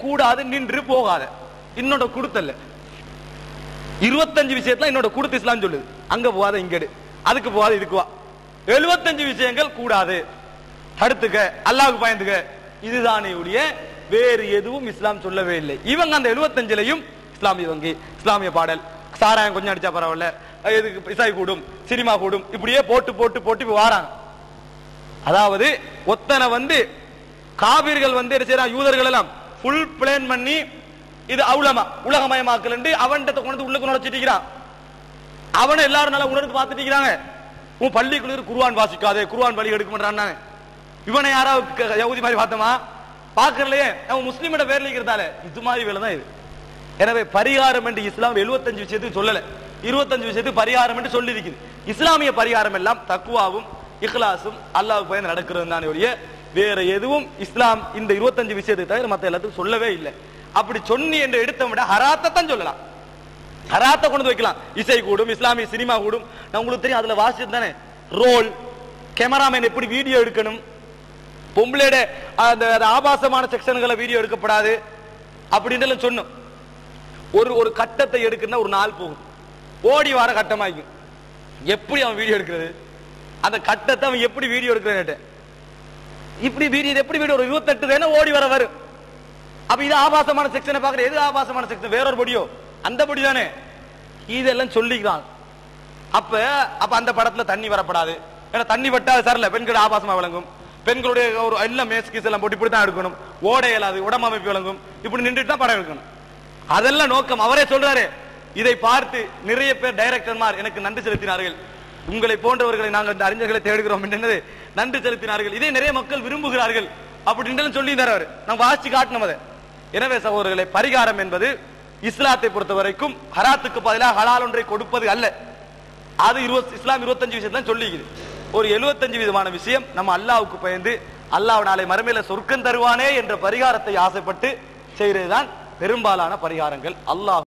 கூடாது நின்று போகாத இன்னொட கொடுத்தல்ல 25 விஷயத்துல என்னோட கொடுத்து இஸ்லாம் சொல்லுது அங்க போகாத இங்கடு அதுக்கு போகாத இதுக்கு வா 75 விஷயங்கள் கூடாது தடுத்துக்க அல்லாஹ்வுக்கு பயந்துக்க இதுதானே ஒழிய வேறு எதுவும் இஸ்லாம் சொல்லவே இல்லை. இவங்க அந்த 75லையும் இஸ்லாமிய வங்கி இஸ்லாமிய பாடல் சாராயம் கொஞ்சம் அடிச்சா பரவாயில்ல எதுக்கு இசை கூடும் சினிமா கூடும் இப்படியே போட்டு போட்டு போட்டு இப்ப வாராங்க. அதாவது ஒத்தனை காபீர்கள் என்ன செய்யறான் யூதர்கள் எல்லாம் ஃபுல் பிளான் பண்ணி இது அவுலமா உலகமயமாக்கல் அவன்கிட்ட கொண்டு உள்ளுக்கு நுழைச்சிட்டு அவனை எல்லாரும் நல்லா உணர்ந்து பார்த்துட்டு இருக்கிறாங்க. உன் பள்ளிக்குள்ள குர்ஆன் வாசிக்காதே குர்ஆன் வழி எடுக்க மாட்டான். இவனை யாராவது யஹூதி மாதிரி பார்த்தமா பார்க்கலையே அவன் முஸ்லீமோட பேர்ல இருக்கிறதால இது மாதிரி வேலை தான் இது. எனவே பரிகாரம் என்று இஸ்லாம் 75 விஷயத்துக்கு சொல்லல 25 விஷயத்துக்கு பரிகாரம் என்று சொல்லி இருக்குது. இஸ்லாமிய பரிகாரம் எல்லாம் தக்வாவும் இஹ்லாஸும் அல்லாஹ்வுக்கு பயந்து நடக்கிறது தானே ஒழிய வேற எதுவும் இஸ்லாம் இந்த 25 விஷயத்துக்கு தவிர மற்ற எல்லாத்துக்கும் சொல்லவே இல்லை. அப்படி சொன்னி என்று எடுத்த விட ஹராத்தை தான் சொல்லலாம். ஹராத்தை கொண்டு வைக்கலாம். இசை கூடும் இஸ்லாமிய சினிமா கூடும். நான் உங்களுக்கு தெரியும் அதுல வாசிச்சது தானே ரோல் கேமராமேன் எப்படி வீடியோ எடுக்கணும் பொம்பளையோட அந்த ஆபாசமான செக்ஷன்களை வீடியோ எடுக்கப்படாது அப்படின்னு சொன்னோம். ஒரு கட்டத்தை எடுக்கணும்னா ஒரு நாள் போகும் ஓடி வர கட்டமாக்கும். எப்படி அவன் வீடியோ எடுக்கிறது அந்த கட்டத்தை அவன் எப்படி வீடியோ எடுக்கிறது இப்படி வீடியோ எப்படி வீடியோ ஒரு 28 தானே ஓடி வர வரும். அப்ப இது ஆபாசமான செக்ஷனை பாக்குற எது ஆபாசமான செக்ஷன் வேறொரு பொடியோ அந்த பொடி தானே இதெல்லாம் சொல்லிக்கிறான். அப்ப அந்த படத்துல தண்ணி வரப்படாது ஏன்னா தண்ணி வட்டா சரல பெண்கள் ஆபாசமா விளங்கும் பெண்களுடைய ஒரு எல்லாம் மேஸ்கிஸ் எல்லாம் போட்டு இப்படித்தான் எடுக்கணும் ஓட இயலாது உடம்பமைப்பு விளங்கும் இப்படி நின்றுட்டு தான் படம் எடுக்கணும். அதெல்லாம் நோக்கம். அவரே சொல்றாரு இதை பார்த்து நிறைய பேர் டைரக்டர்மார் எனக்கு நன்றி செலுத்தினார்கள். உங்களை போன்றவர்களை நாங்கள் இந்த அறிஞர்களை தேடுகிறோம் என்று நன்றி செலுத்தினார்கள். இதை நிறைய மக்கள் விரும்புகிறார்கள் அப்படின்னு சொல்லி தராரு. நான் வாசிச்சு காட்டணும் அதை. எனவே சகோதரர்களை பரிகாரம் என்பது இஸ்லாத்தை பொறுத்த வரைக்கும் ஹராத்துக்கு பதிலாக ஹலால் ஒன்றை கொடுப்பது அல்ல. அது இஸ்லாம் 25 விஷயத்தான் சொல்லிக்குது. ஒரு 75 விதமான விஷயம் நம்ம அல்லாஹ்வுக்கு பயந்து அல்லாஹ் நாளை மறுமையில சொர்க்கம் தருவானே என்ற பரிகாரத்தை ஆசைப்பட்டு செய்யறதுதான் பெரும்பாலான பரிகாரங்கள். அல்லாஹ்